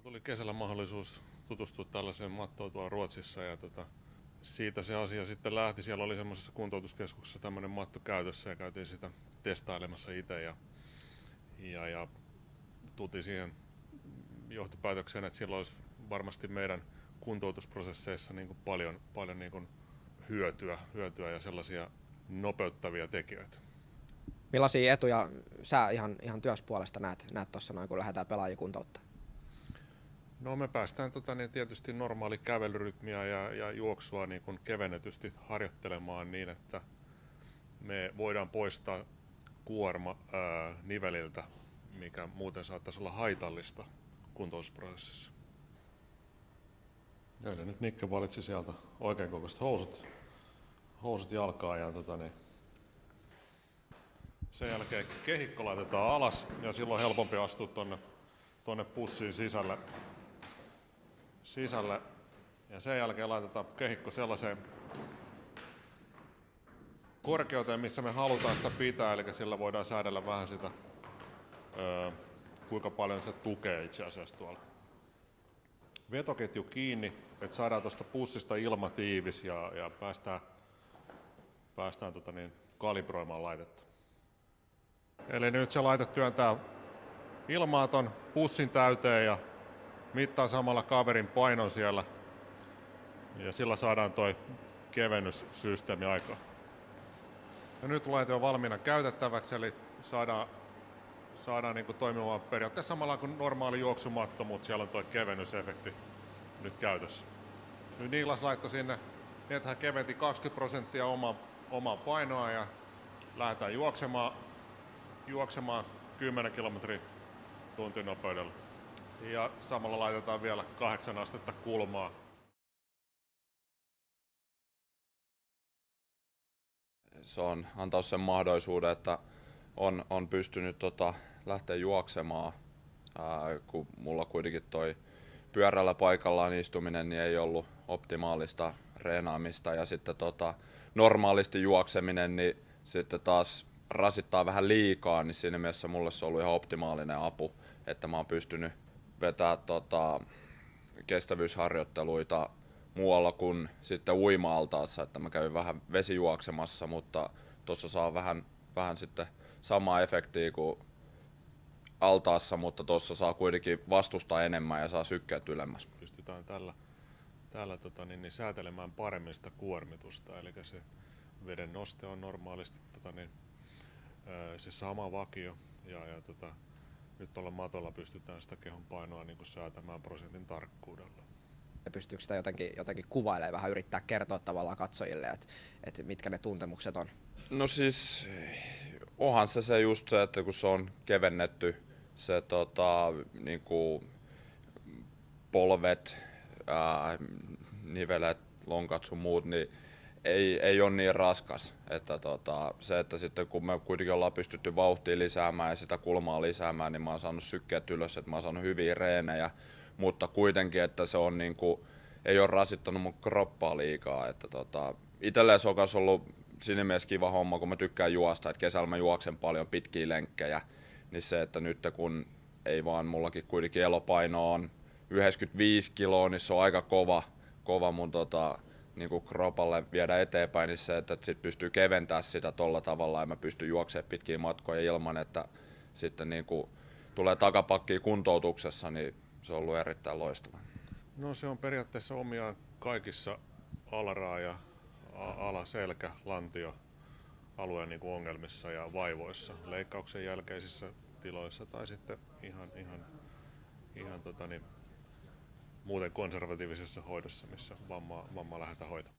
Tuli kesällä mahdollisuus tutustua tällaiseen mattoon tuolla Ruotsissa ja siitä se asia sitten lähti. Siellä oli semmoisessa kuntoutuskeskuksessa tämmöinen matto käytössä ja käytiin sitä testailemassa itse ja tultiin siihen johtopäätökseen, että sillä olisi varmasti meidän kuntoutusprosesseissa niin kuin paljon niin kuin hyötyä ja sellaisia nopeuttavia tekijöitä. Millaisia etuja sä ihan työspuolesta näet tuossa noin, kun lähdetään pelaajia kuntouttaa? No me päästään tietysti normaali kävelyrytmiä ja juoksua niin kuin kevennetysti harjoittelemaan niin, että me voidaan poistaa kuorma niveliltä, mikä muuten saattaisi olla haitallista kuntoutusprosessissa. Eli nyt Nikke valitsi sieltä oikein kokoiset housut jalkaan ja sen jälkeen kehikko laitetaan alas ja silloin on helpompi astua tonne pussiin sisälle ja sen jälkeen laitetaan kehikko sellaiseen korkeuteen, missä me halutaan sitä pitää, eli sillä voidaan säädellä vähän sitä, kuinka paljon se tukee itse asiassa tuolla. Vetoketju kiinni, että saadaan tuosta pussista ilma tiivis ja päästään kalibroimaan laitetta. Eli nyt se laite työntää ilmaa ton pussin täyteen ja mittaa samalla kaverin painon siellä ja sillä saadaan toi kevennyssysteemi aikaan. Ja nyt laite on valmiina käytettäväksi, eli saadaan niin kuin toimimaan periaatteessa samalla kuin normaali juoksumatto, mutta siellä on tuo kevennysefekti nyt käytössä. Nyt Niklas laittoi sinne, niin että hän keventi 20% omaa painoa ja lähdetään juoksemaan 10 kilometrin tuntinopeudella. Ja samalla laitetaan vielä 8 astetta kulmaa. Se on antaa sen mahdollisuuden, että on pystynyt lähteä juoksemaan, kun mulla kuitenkin toi pyörällä paikallaan istuminen niin ei ollut optimaalista reenaamista ja sitten normaalisti juokseminen niin sitten taas rasittaa vähän liikaa, niin siinä mielessä mulle se on ollut ihan optimaalinen apu, että mä oon pystynyt vetämään kestävyysharjoitteluita muualla kuin sitten uima-altaassa, että mä kävin vähän vesijuoksemassa, mutta tuossa saa vähän sitten samaa efektiä kuin altaassa, mutta tuossa saa kuitenkin vastustaa enemmän ja saa sykkeet ylemmäs. Pystytään tällä säätelemään paremmin sitä kuormitusta, eli se veden noste on normaalisti se sama vakio ja nyt tuolla matolla pystytään sitä kehon painoa niin kuin säätämään prosentin tarkkuudella. Pystyykö sitä jotenkin kuvailemaan, vähän yrittää kertoa tavallaan katsojille, että mitkä ne tuntemukset on? No siis onhan se just se, että kun se on kevennetty, se niinku polvet, nivelet, lonkat sun muut, niin ei ole niin raskas. Että se, että sitten kun me kuitenkin ollaan pystytty vauhtia lisäämään ja sitä kulmaa lisäämään, niin mä oon saanut sykkeet ylös, että mä oon saanut hyviä reenejä, mutta kuitenkin, että se on niinku, ei ole rasittanut mun kroppaa liikaa. Että itselleen se on myös ollut siinä mielessä kiva homma, kun mä tykkään juosta, että kesällä mä juoksen paljon pitkiä lenkkejä, niin se, että nyt kun ei vaan mullakin kuitenkin elopaino on 95 kiloa, niin se on aika kova mun niin kuin kropalle viedä eteenpäin, niin se, että sit pystyy keventämään sitä tolla tavalla ja mä pystyn juoksemaan pitkiä matkoja ilman, että sitten niin kuin tulee takapakkiin kuntoutuksessa, niin se on ollut erittäin loistava. No se on periaatteessa omiaan kaikissa alaraa ja alaselkä, lantio alueen niin kuin ongelmissa ja vaivoissa, leikkauksen jälkeisissä tiloissa tai sitten ihan muuten konservatiivisessa hoidossa, missä vammaa lähdetään hoitamaan.